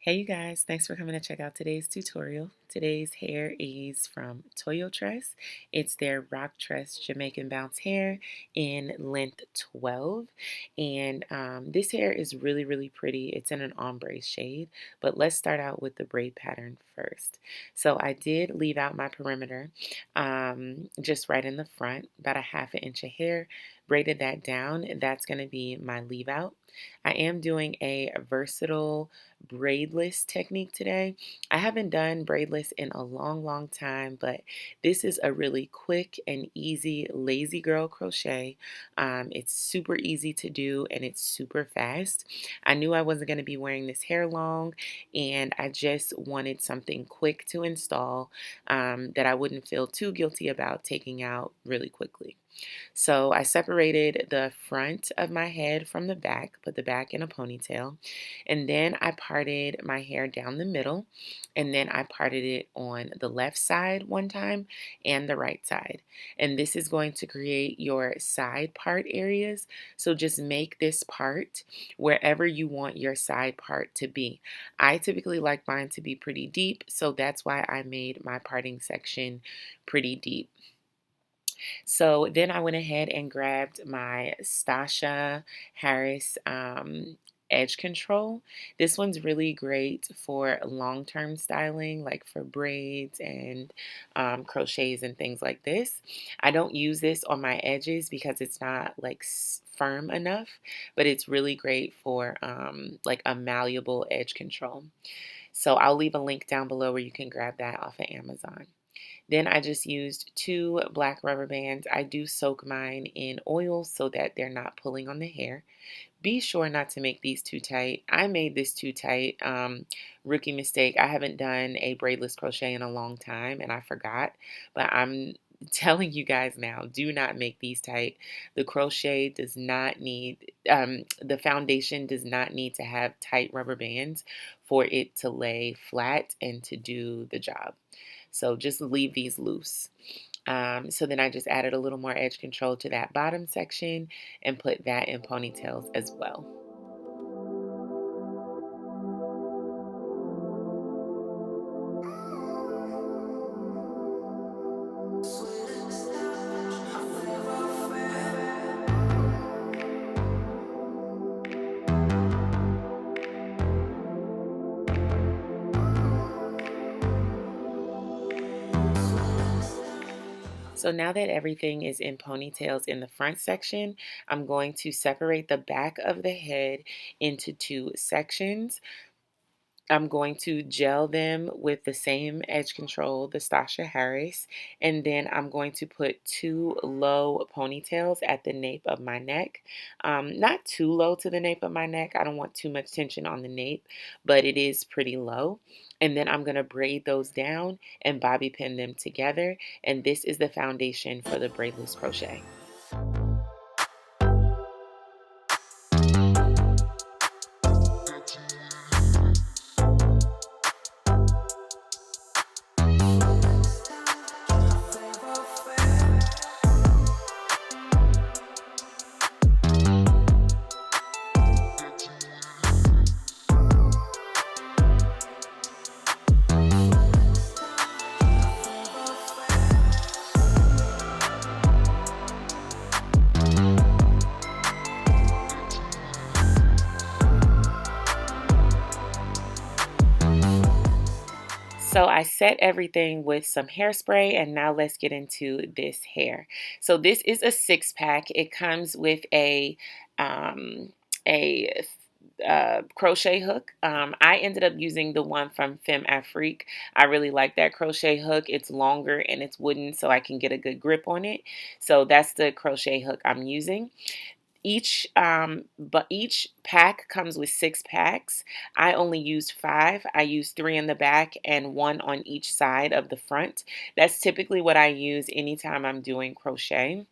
Hey you guys, thanks for coming to check out today's tutorial. Today's hair is from Toyotress. It's their Roktress Jamaican bounce hair in length 12. And this hair is really pretty. It's in an ombre shade, but let's start out with the braid pattern first. So I did leave out my perimeter just right in the front, about a ½ inch of hair, braided that down. That's going to be my leave out. I am doing a versatile braidless technique today. I haven't done braidless in a long time, but this is a really quick and easy lazy girl crochet. It's super easy to do and it's super fast. I knew I wasn't going to be wearing this hair long, and I just wanted something quick to install that I wouldn't feel too guilty about taking out really quickly. So I separated the front of my head from the back, put the back in a ponytail, and then I parted my hair down the middle, and then I parted it on the left side one time and the right side. And this is going to create your side part areas. So just make this part wherever you want your side part to be. I typically like mine to be pretty deep, so that's why I made my parting section pretty deep. So then I went ahead and grabbed my Stasha Harris edge control. This one's really great for long-term styling, like for braids and crochets and things like this. I don't use this on my edges because it's not like firm enough, but it's really great for like a malleable edge control. So I'll leave a link down below where you can grab that off of Amazon. Then I just used 2 black rubber bands. I do soak mine in oil so that they're not pulling on the hair. Be sure not to make these too tight. I made this too tight. Rookie mistake. I haven't done a braidless crochet in a long time and I forgot. But I'm telling you guys now, do not make these tight. The crochet does not need, the foundation does not need to have tight rubber bands for it to lay flat and to do the job. So just leave these loose. So then I just added a little more edge control to that bottom section and put that in ponytails as well. So now that everything is in ponytails in the front section, I'm going to separate the back of the head into 2 sections. I'm going to gel them with the same edge control, the Stasha Harris, and then I'm going to put 2 low ponytails at the nape of my neck. Not too low to the nape of my neck. I don't want too much tension on the nape, but it is pretty low. And then I'm going to braid those down and bobby pin them together. And this is the foundation for the braidless crochet. So I set everything with some hairspray, and now let's get into this hair. So this is a 6-pack. It comes with a crochet hook. I ended up using the one from Femme Afrique. I really like that crochet hook. It's longer and it's wooden, so I can get a good grip on it. So that's the crochet hook I'm using. Each pack comes with 6 packs. I only used 5. I used 3 in the back and 1 on each side of the front. That's typically what I use anytime I'm doing crochet.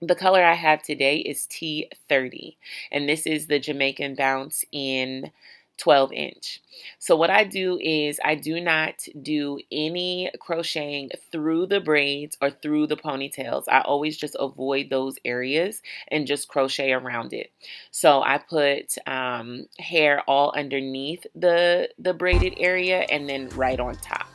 The color I have today is T30, and this is the Jamaican bounce in 12-inch. So what I do is I do not do any crocheting through the braids or through the ponytails. I always just avoid those areas and just crochet around it. So I put hair all underneath the braided area and then right on top.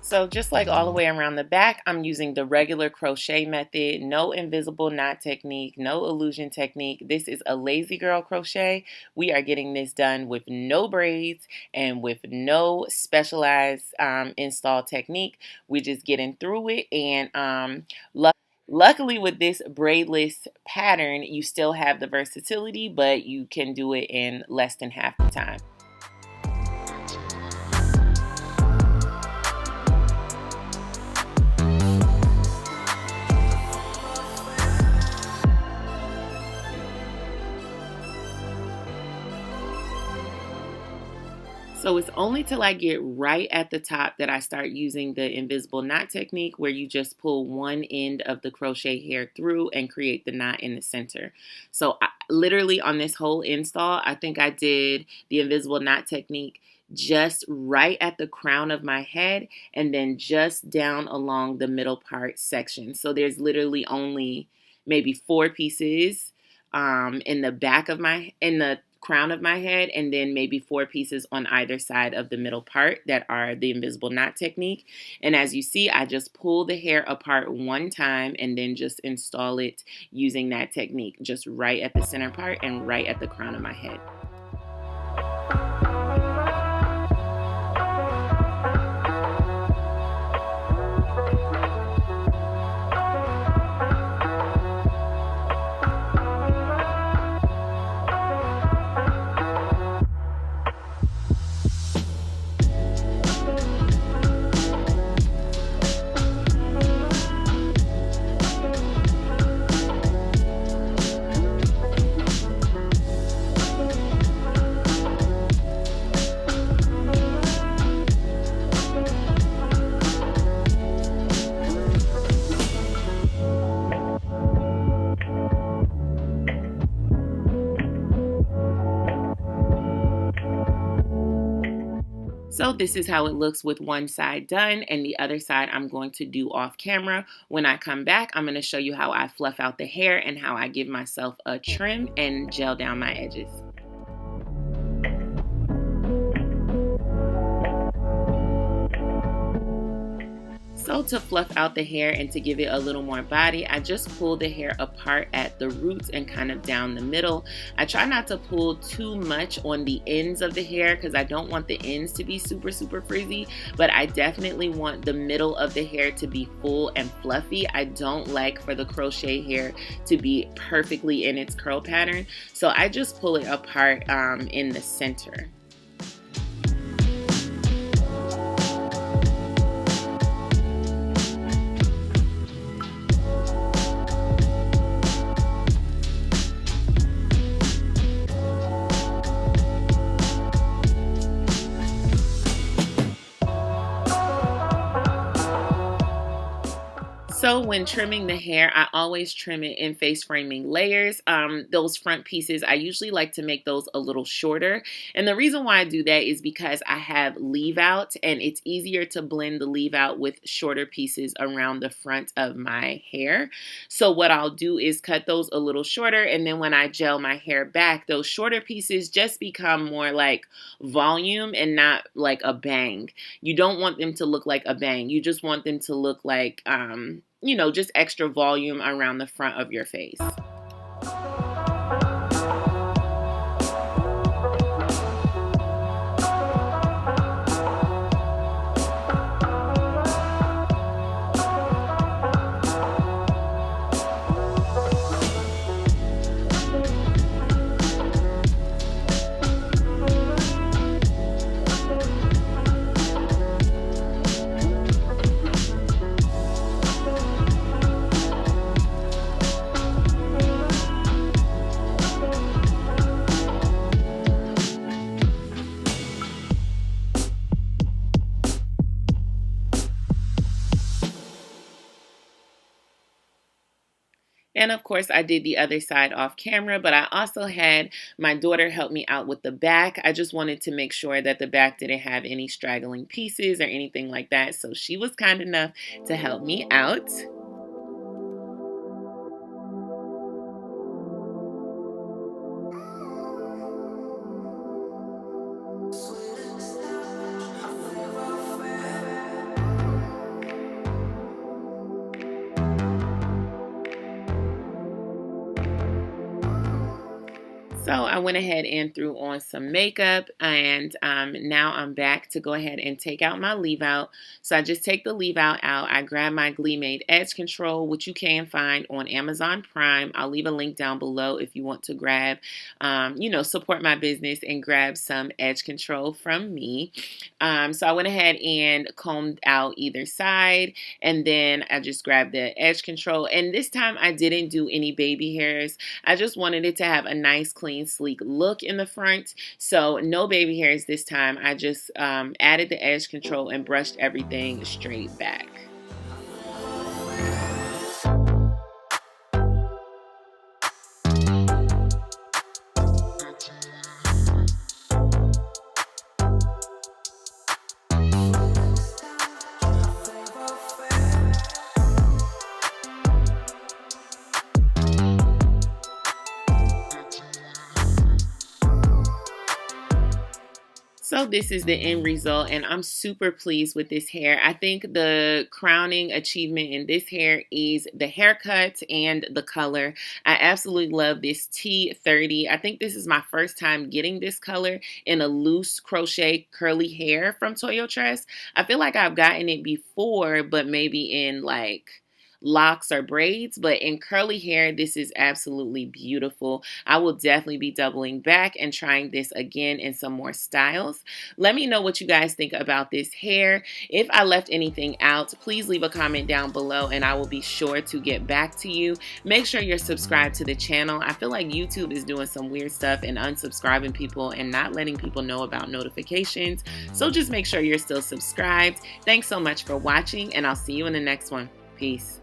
So just like all the way around the back, I'm using the regular crochet method, no invisible knot technique, no illusion technique. This is a lazy girl crochet. We are getting this done with no braids and with no specialized install technique. We're just getting through it, and luckily with this braidless pattern, you still have the versatility, but you can do it in less than half the time. So it's only till I get right at the top that I start using the invisible knot technique, where you just pull one end of the crochet hair through and create the knot in the center. So literally on this whole install, I think I did the invisible knot technique just right at the crown of my head and then just down along the middle part section. So there's literally only maybe 4 pieces in the crown of my head, and then maybe 4 pieces on either side of the middle part that are the invisible knot technique. And as you see, I just pull the hair apart one time and then just install it using that technique, just right at the center part and right at the crown of my head. So this is how it looks with one side done, and the other side I'm going to do off camera. When I come back, I'm going to show you how I fluff out the hair and how I give myself a trim and gel down my edges. So to fluff out the hair and to give it a little more body, I just pull the hair apart at the roots and kind of down the middle. I try not to pull too much on the ends of the hair because I don't want the ends to be super frizzy, but I definitely want the middle of the hair to be full and fluffy. I don't like for the crochet hair to be perfectly in its curl pattern, so I just pull it apart in the center. So when trimming the hair, I always trim it in face framing layers. Those front pieces, I usually like to make those a little shorter. And the reason why I do that is because I have leave out, and it's easier to blend the leave out with shorter pieces around the front of my hair. So what I'll do is cut those a little shorter, and then when I gel my hair back, those shorter pieces just become more like volume and not like a bang. You don't want them to look like a bang. You just want them to look like you know, just extra volume around the front of your face. And of course, I did the other side off camera, but I also had my daughter help me out with the back. I just wanted to make sure that the back didn't have any straggling pieces or anything like that. So she was kind enough to help me out. So I went ahead and threw on some makeup, and now I'm back to go ahead and take out my leave out. So I just take the leave out. I grab my GLEEmade Edge Control, which you can find on Amazon Prime. I'll leave a link down below if you want to grab, support my business and grab some edge control from me. So I went ahead and combed out either side, and then I just grabbed the edge control. And this time I didn't do any baby hairs. I just wanted it to have a nice, clean, sleek look in the front. So no baby hairs this time. I just added the edge control and brushed everything straight back. So this is the end result, and I'm super pleased with this hair. I think the crowning achievement in this hair is the haircut and the color. I absolutely love this T30. I think this is my first time getting this color in a loose crochet curly hair from Toyotress. I feel like I've gotten it before, but maybe in like locks or braids, but in curly hair, this is absolutely beautiful. I will definitely be doubling back and trying this again in some more styles. Let me know what you guys think about this hair. If I left anything out, please leave a comment down below and I will be sure to get back to you. Make sure you're subscribed to the channel. I feel like YouTube is doing some weird stuff and unsubscribing people and not letting people know about notifications. So just make sure you're still subscribed. Thanks so much for watching, and I'll see you in the next one. Peace.